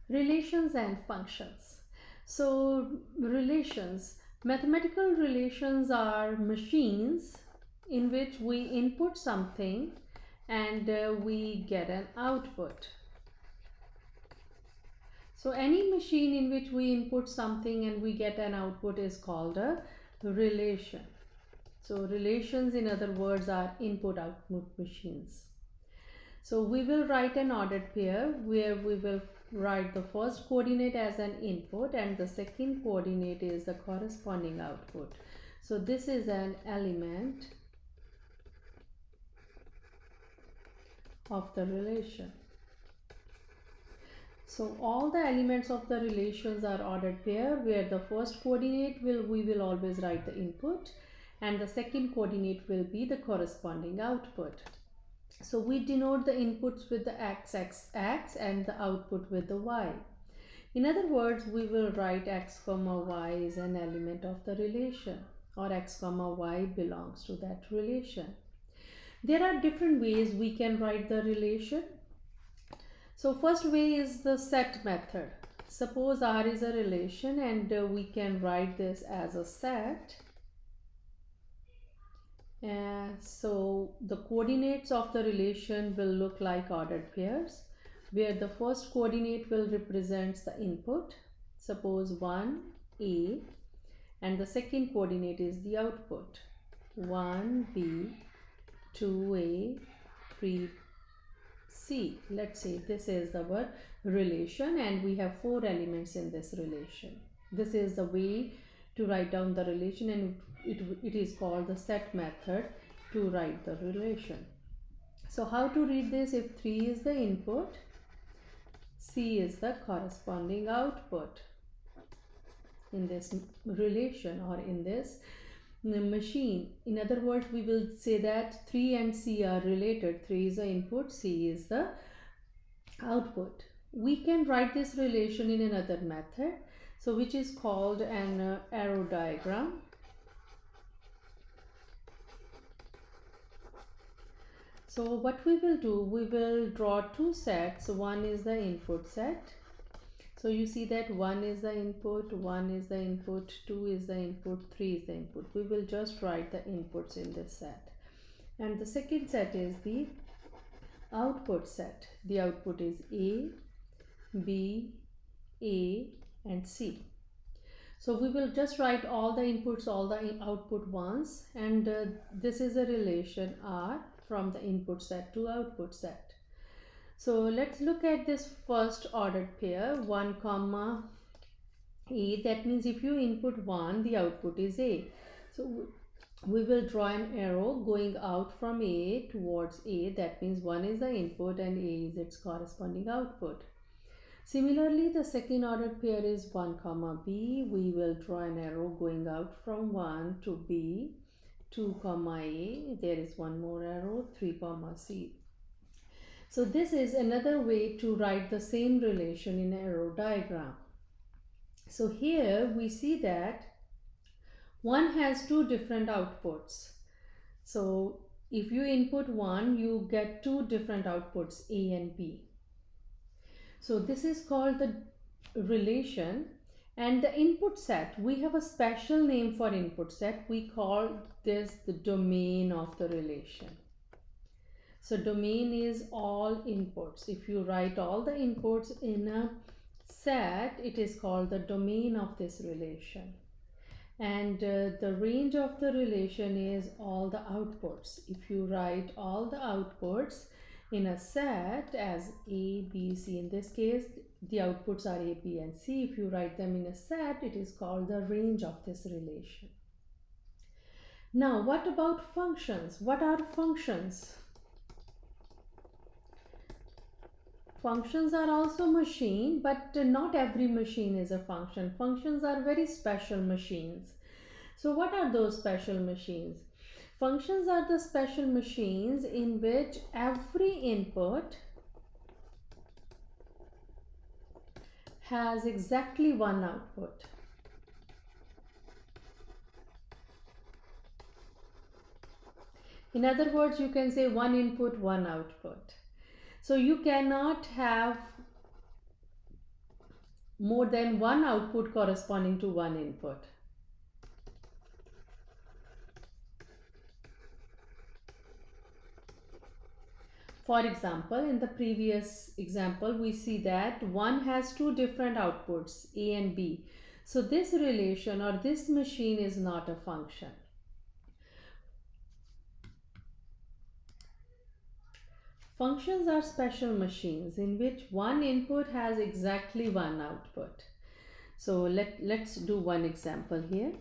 Relations and functions. So, relations, mathematical relations are machines in which we input something and we get an output. So, any machine in which we input something and we get an output is called a relation. So, relations, in other words, are input output machines. So we will write an ordered pair where we will write the first coordinate as an input and the second coordinate is the corresponding output. So this is an element of the relation. So all the elements of the relations are ordered pair where the first coordinate we will always write the input and the second coordinate will be the corresponding output. So we denote the inputs with the x and the output with the y. In other words, we will write x comma y is an element of the relation or x comma y belongs to that relation. There are different ways we can write the relation. So first way is the set method. Suppose R is a relation and we can write this as a set. So the coordinates of the relation will look like ordered pairs where the first coordinate will represent the input, suppose 1 A, and the second coordinate is the output, 1 B, 2 A, 3 C. Let's say this is our relation and we have 4 elements in this relation. This is the way to write down the relation and it is called the set method to write the relation. So how to read this? If 3 is the input, C is the corresponding output in this relation or in this machine. In other words, we will say that 3 and C are related. 3 is the input, C is the output. We can write this relation in another method, so which is called an arrow diagram. So what we will do, we will draw two sets. One is the input set. So you see that 1 is the input, 1 is the input, 2 is the input, 3 is the input. We will just write the inputs in this set. And the second set is the output set. The output is A, B, A and C. So we will just write all the inputs, all the output once, and this is a relation R from the input set to output set. So let's look at this first ordered pair, 1 comma A. That means if you input 1, the output is A. So we will draw an arrow going out from A towards A. That means 1 is the input and A is its corresponding output. Similarly, the second ordered pair is 1 comma B. We will draw an arrow going out from 1 to B, 2 comma A. There is one more arrow, 3 comma C. So this is another way to write the same relation in arrow diagram. So here we see that one has two different outputs. So if you input 1, you get two different outputs, A and B. So this is called the relation. And the input set, we have a special name for input set. We call this the domain of the relation. So domain is all inputs. If you write all the inputs in a set, it is called the domain of this relation. And the range of the relation is all the outputs. If you write all the outputs in a set as A, B, C, in this case, the outputs are A, B, and C. If you write them in a set, it is called the range of this relation. Now, what about functions? What are functions? Functions are also machine, but not every machine is a function. Functions are very special machines. So what are those special machines? Functions are the special machines in which every input has exactly one output. In other words, you can say one input, one output. So you cannot have more than one output corresponding to one input. For example, in the previous example, we see that 1 has two different outputs, A and B. So this relation or this machine is not a function. Functions are special machines in which one input has exactly one output. So let's do one example here.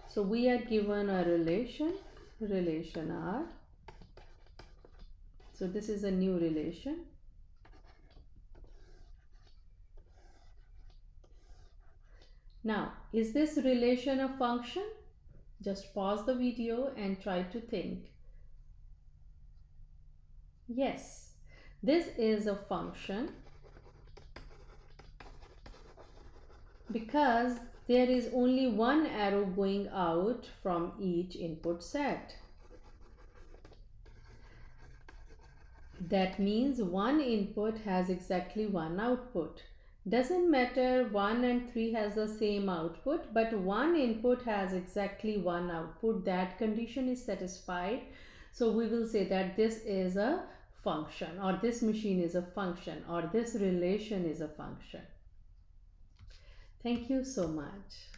So we are given a relation R. So this is a new relation. Now, is this relation a function? Just pause the video and try to think. Yes, this is a function because there is only one arrow going out from each input set. That means one input has exactly one output. Doesn't matter 1 and 3 has the same output, but one input has exactly one output. That condition is satisfied. So we will say that this is a function, or this machine is a function, or this relation is a function. Thank you so much.